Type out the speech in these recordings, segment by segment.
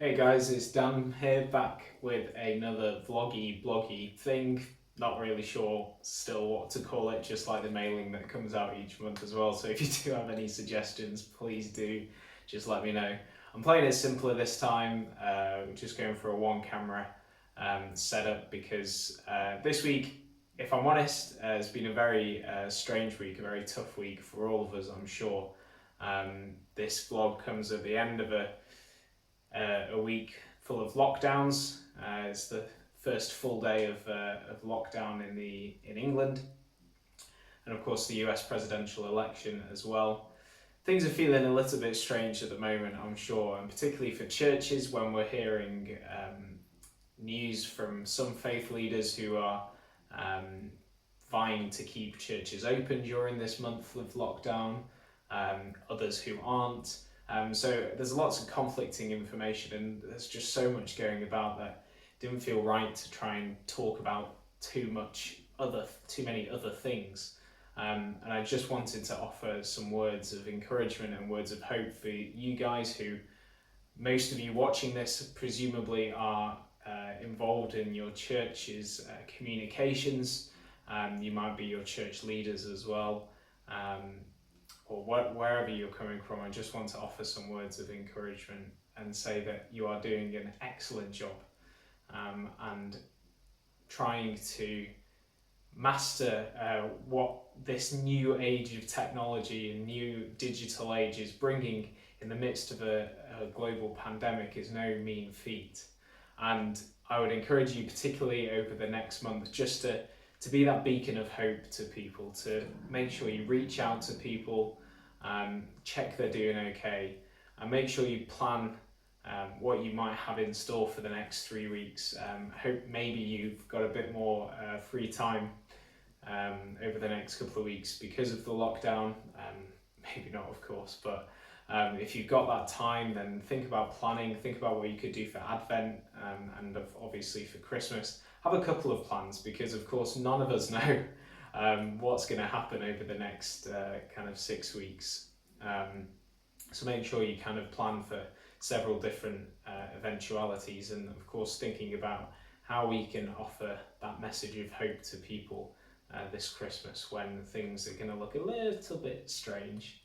Hey guys, it's Dan here, back with another vloggy thing. Not really sure still what to call it, just like the mailing that comes out each month as well. So if you do have any suggestions, please do just let me know. I'm playing it simpler this time, just going for a one camera setup because this week, if I'm honest, has been a very strange week, a very tough week for all of us, I'm sure. This vlog comes at the end of a week full of lockdowns. It's the first full day of lockdown in England, and of course the US presidential election as well. Things are feeling a little bit strange at the moment, I'm sure, and particularly for churches when we're hearing news from some faith leaders who are vying to keep churches open during this month of lockdown, others who aren't. So there's lots of conflicting information, and there's just so much going about that it didn't feel right to try and talk about too many other things. And I just wanted to offer some words of encouragement and words of hope for you guys who, most of you watching this presumably are involved in your church's communications. You might be your church leaders as well. Or wherever you're coming from, I just want to offer some words of encouragement and say that you are doing an excellent job and trying to master what this new age of technology and new digital age is bringing in the midst of a global pandemic is no mean feat. And I would encourage you, particularly over the next month, just to be that beacon of hope to people, to make sure you reach out to people, check they're doing okay, and make sure you plan what you might have in store for the next 3 weeks. Hope maybe you've got a bit more free time over the next couple of weeks because of the lockdown. Maybe not, of course, but if you've got that time, then think about planning, think about what you could do for Advent and obviously for Christmas. Have a couple of plans because, of course, none of us know what's going to happen over the next kind of 6 weeks. So make sure you kind of plan for several different eventualities, and of course thinking about how we can offer that message of hope to people this Christmas when things are going to look a little bit strange.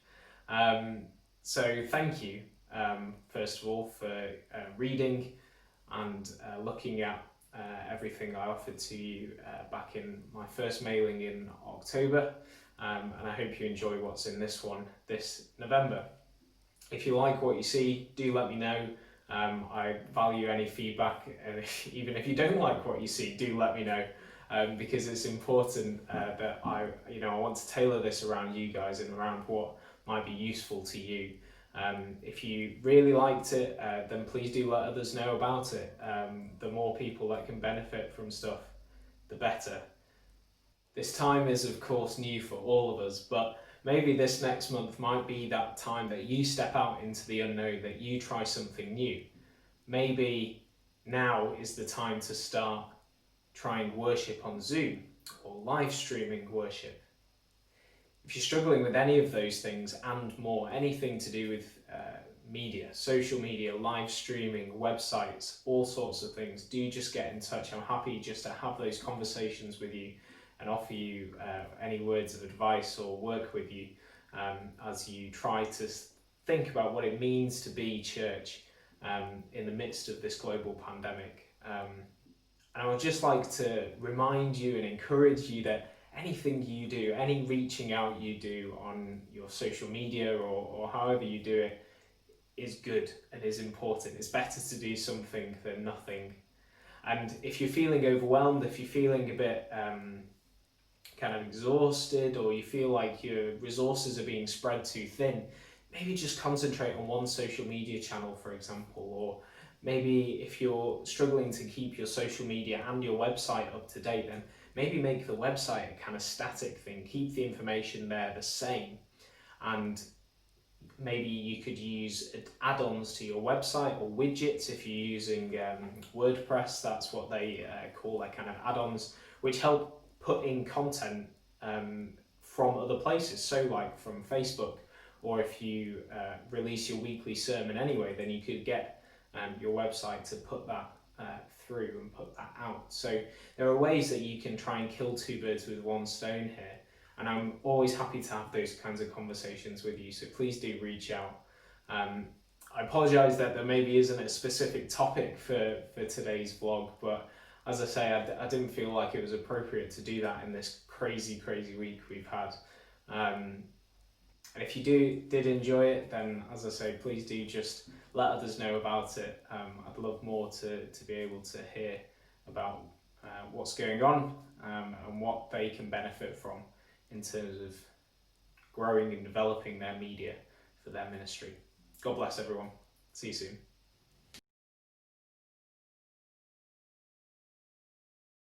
So thank you, first of all, for reading and looking at everything I offered to you back in my first mailing in October, and I hope you enjoy what's in this one this November. If you like what you see, do let me know. I value any feedback, and even if you don't like what you see, do let me know, because it's important that I want to tailor this around you guys and around what might be useful to you. If you really liked it, then please do let others know about it. The more people that can benefit from stuff, the better. This time is, of course, new for all of us, but maybe this next month might be that time that you step out into the unknown, that you try something new. Maybe now is the time to start trying worship on Zoom or live streaming worship. If you're struggling with any of those things and more, anything to do with media, social media, live streaming, websites, all sorts of things, do just get in touch. I'm happy just to have those conversations with you and offer you any words of advice or work with you as you try to think about what it means to be church in the midst of this global pandemic. And I would just like to remind you and encourage you that anything you do, any reaching out you do on your social media or however you do it is good and is important. It's better to do something than nothing. And if you're feeling overwhelmed, if you're feeling a bit kind of exhausted, or you feel like your resources are being spread too thin, maybe just concentrate on one social media channel, for example. Or maybe if you're struggling to keep your social media and your website up to date, then maybe make the website a kind of static thing, keep the information there the same, and maybe you could use add-ons to your website or widgets if you're using WordPress. That's what they call their kind of add-ons, which help put in content from other places, so like from Facebook, or if you release your weekly sermon anyway, then you could get your website to put that through and put that out. So there are ways that you can try and kill two birds with one stone here, and I'm always happy to have those kinds of conversations with you, so please do reach out. I apologise that there maybe isn't a specific topic for today's vlog, but as I say, I didn't feel like it was appropriate to do that in this crazy week we've had. And if you did enjoy it, then as I say, please do just let others know about it. I'd love more to be able to hear about what's going on and what they can benefit from in terms of growing and developing their media for their ministry. God bless everyone. See you soon.